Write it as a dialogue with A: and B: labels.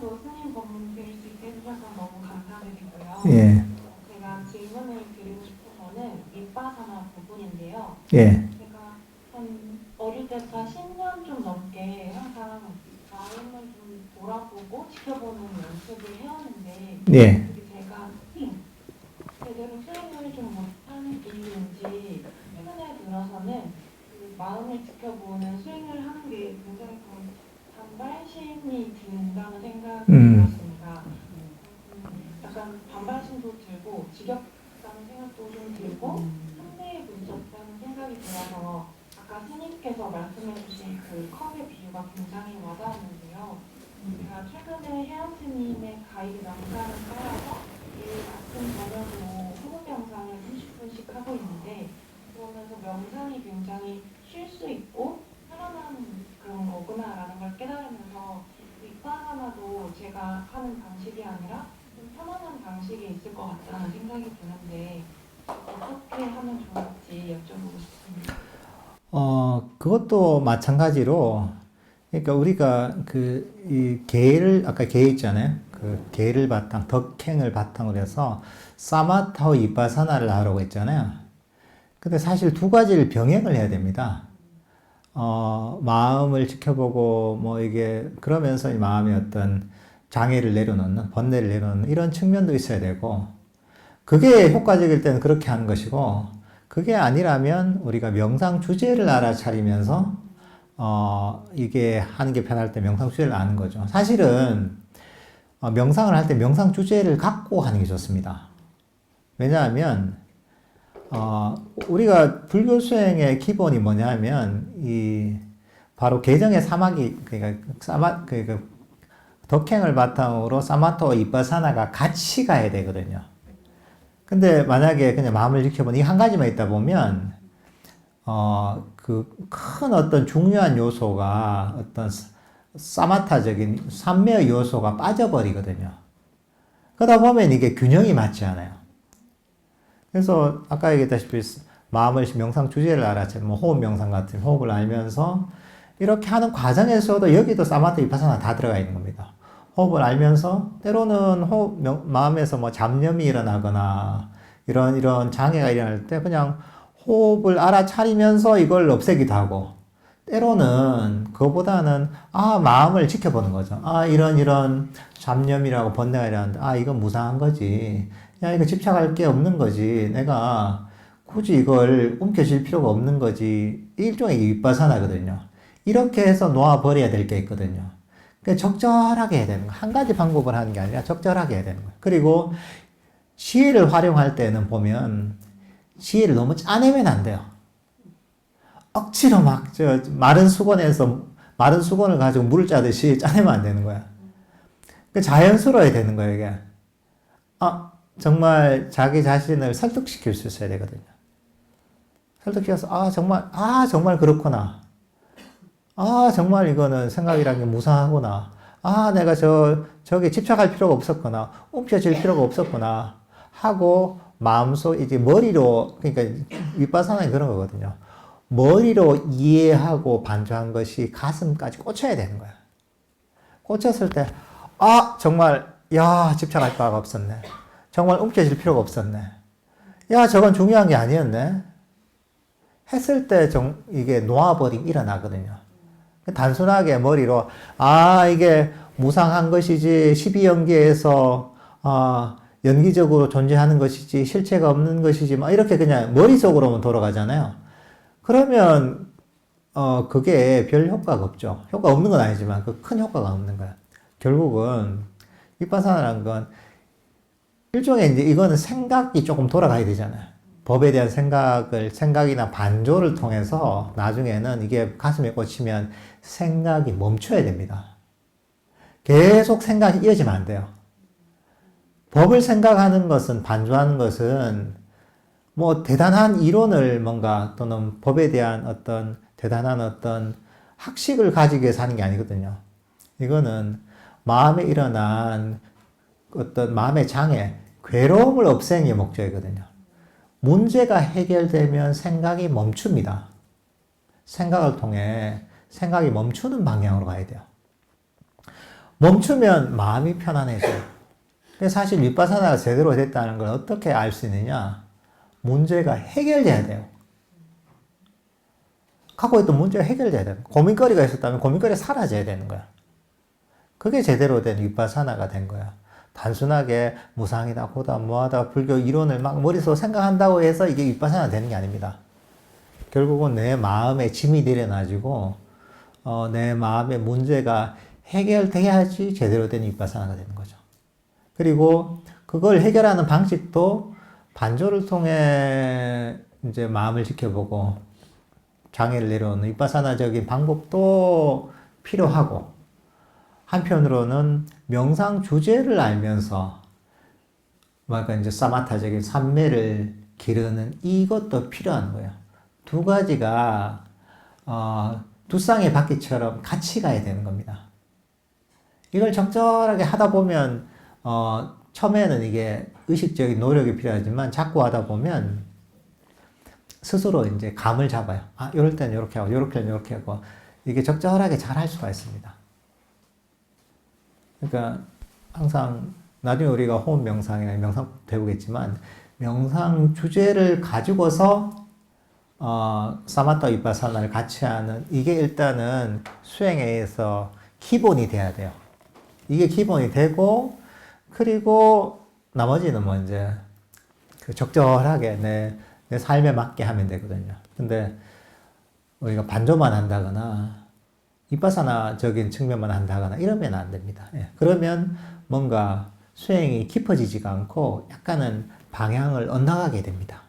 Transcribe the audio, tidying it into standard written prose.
A: 오늘도 스님 법문 드릴 수 있게 해주셔서 너무 감사드리고요.
B: 예,
A: 제가 질문을 드리고 싶은 거는 윗바사나 부분인데요.
B: 예,
A: 제가 한 어릴 때부터 10년 좀 넘게 항상 마음을 좀 돌아보고 지켜보는 연습을 해왔는데
B: 예,
A: 그게 제가 제대로 수행을 좀 못하는 이유인지 최근에 들어서는 그 마음을 지켜보는 수행을 하는 게 굉장히 좀 반발심이 든다는 생각이 들었습니다. 약간 반발심도 들고 지겹다는 생각도 좀 들고 한계에 부딪혔다는 생각이 들어서 아까 스님께서 말씀해주신 그 컵의 비유가 굉장히 와닿았는데요. 제가 최근에 혜연 스님의 가이드 명상을 따라서 매일 아침 저녁으로 호흡 명상을 30분씩 하고 있는데 그러면서 명상이 굉장히 쉴 수 있고 편안한 그런 거구나라는 걸 깨달으면서 윗바사나도 제가 하는 방식이 아니라 좀 편안한 방식이 있을 것 같다는 생각이 드는데 어떻게 하면 좋을지 여쭤보고 싶습니다.
B: 그것도 마찬가지로, 그러니까 우리가 이 개를, 아까 개 있잖아요. 그 개를 덕행을 바탕으로 해서 사마타와 이빠사나를 하라고 했잖아요. 근데 사실 두 가지를 병행을 해야 됩니다. 마음을 지켜보고, 뭐 이게, 그러면서 이 마음의 어떤 장애를 내려놓는, 번뇌를 내려놓는 이런 측면도 있어야 되고, 그게 효과적일 때는 그렇게 하는 것이고, 그게 아니라면 우리가 명상 주제를 알아차리면서, 이게 하는 게 편할 때 명상 주제를 아는 거죠. 사실은, 명상을 할 때 명상 주제를 갖고 하는 게 좋습니다. 왜냐하면, 우리가 불교 수행의 기본이 뭐냐면, 바로 개정의 사막이, 그러니까 덕행을 바탕으로 사마토와 이빠사나가 같이 가야 되거든요. 근데 만약에 그냥 마음을 지켜보는 이 한 가지만 있다 보면, 그 큰 어떤 중요한 요소가 어떤 사마타적인 삼매의 요소가 빠져버리거든요. 그러다 보면 이게 균형이 맞지 않아요. 그래서 아까 얘기했다시피 마음을 명상 주제를 알아채면 뭐 호흡 명상 같은 호흡을 알면서 이렇게 하는 과정에서도 여기도 사마타 위파사나 다 들어가 있는 겁니다. 호흡을 알면서 때로는 마음에서 뭐 잡념이 일어나거나 이런 장애가 일어날 때 그냥 호흡을 알아차리면서 이걸 없애기도 하고 때로는 그거보다는 마음을 지켜보는 거죠. 이런 잡념이라고 번뇌가 일어나는데 이건 무상한 거지. 야, 이거 집착할 게 없는 거지. 내가 굳이 이걸 움켜쥘 필요가 없는 거지. 일종의 윗바사나거든요. 이렇게 해서 놓아버려야 될 게 있거든요. 그러니까 적절하게 해야 되는 거예요. 한 가지 방법을 하는 게 아니라 적절하게 해야 되는 거예요. 그리고 지혜를 활용할 때는 보면 지혜를 너무 짜내면 안 돼요. 억지로 마른 수건을 가지고 물을 짜듯이 짜내면 안 되는 거야. 그러니까 자연스러워야 되는 거예요, 이게. 정말 자기 자신을 설득시킬 수 있어야 되거든요. 설득시켜서, 정말 그렇구나. 정말 이거는 생각이란 게 무상하구나. 내가 저게 집착할 필요가 없었구나. 움켜쥘 필요가 없었구나. 하고, 마음속, 이제 머리로, 그러니까 윗바사나는 그런 거거든요. 머리로 이해하고 반주한 것이 가슴까지 꽂혀야 되는 거야. 꽂혔을 때, 정말, 집착할 필요가 없었네. 정말 움켜쥘 필요가 없었네. 저건 중요한 게 아니었네. 했을 때 이게 놓아버림 일어나거든요. 단순하게 머리로, 이게 무상한 것이지, 12연계에서, 연기적으로 존재하는 것이지, 실체가 없는 것이지, 막 이렇게 그냥 머릿속으로만 돌아가잖아요. 그러면, 그게 별 효과가 없죠. 효과 없는 건 아니지만, 그 큰 효과가 없는 거야. 결국은, 윗바사나라는 건, 일종의 이제 이거는 생각이 조금 돌아가야 되잖아요. 법에 대한 생각이나 반조를 통해서 나중에는 이게 가슴에 꽂히면 생각이 멈춰야 됩니다. 계속 생각이 이어지면 안 돼요. 법을 생각하는 것은, 반조하는 것은 뭐 대단한 이론을 뭔가 또는 법에 대한 어떤 대단한 어떤 학식을 가지기 위해서 하는 게 아니거든요. 이거는 마음에 일어난 어떤 마음의 장애, 괴로움을 없애는 게 목적이거든요. 문제가 해결되면 생각이 멈춥니다. 생각을 통해 생각이 멈추는 방향으로 가야 돼요. 멈추면 마음이 편안해져요. 그래서 사실 윗바사나가 제대로 됐다는 걸 어떻게 알 수 있느냐? 문제가 해결돼야 돼요. 갖고 있던 문제가 해결돼야 돼요. 고민거리가 있었다면 고민거리가 사라져야 되는 거야. 그게 제대로 된 윗바사나가 된 거야. 단순하게 무상이다, 고다, 뭐하다, 불교 이론을 막 머릿속으로 생각한다고 해서 이게 윗바사나 되는 게 아닙니다. 결국은 내 마음에 짐이 내려놔지고 내 마음의 문제가 해결돼야지 제대로 된 윗바사나가 되는 거죠. 그리고 그걸 해결하는 방식도 반조를 통해 이제 마음을 지켜보고 장애를 내려오는 윗바사나적인 방법도 필요하고, 한편으로는 명상 주제를 알면서 뭔가 이제 사마타적인 삼매를 기르는 이것도 필요한 거예요. 두 가지가 두 쌍의 바퀴처럼 같이 가야 되는 겁니다. 이걸 적절하게 하다 보면 처음에는 이게 의식적인 노력이 필요하지만 자꾸 하다 보면 스스로 이제 감을 잡아요. 아, 이럴 때는 이렇게 하고, 이럴 때는 이렇게 하고, 이게 적절하게 잘 할 수가 있습니다. 그러니까 항상 나중에 우리가 호흡 명상이나 명상 배우겠지만, 명상 주제를 가지고서 사마타 위파사나를 같이 하는, 이게 일단은 수행에서 기본이 돼야 돼요. 이게 기본이 되고, 그리고 나머지는 뭐 이제 그 적절하게 내 삶에 맞게 하면 되거든요. 근데 우리가 반조만 한다거나 위파사나적인 측면만 한다거나 이러면 안 됩니다. 예. 그러면 뭔가 수행이 깊어지지가 않고 약간은 방향을 엇나가게 됩니다.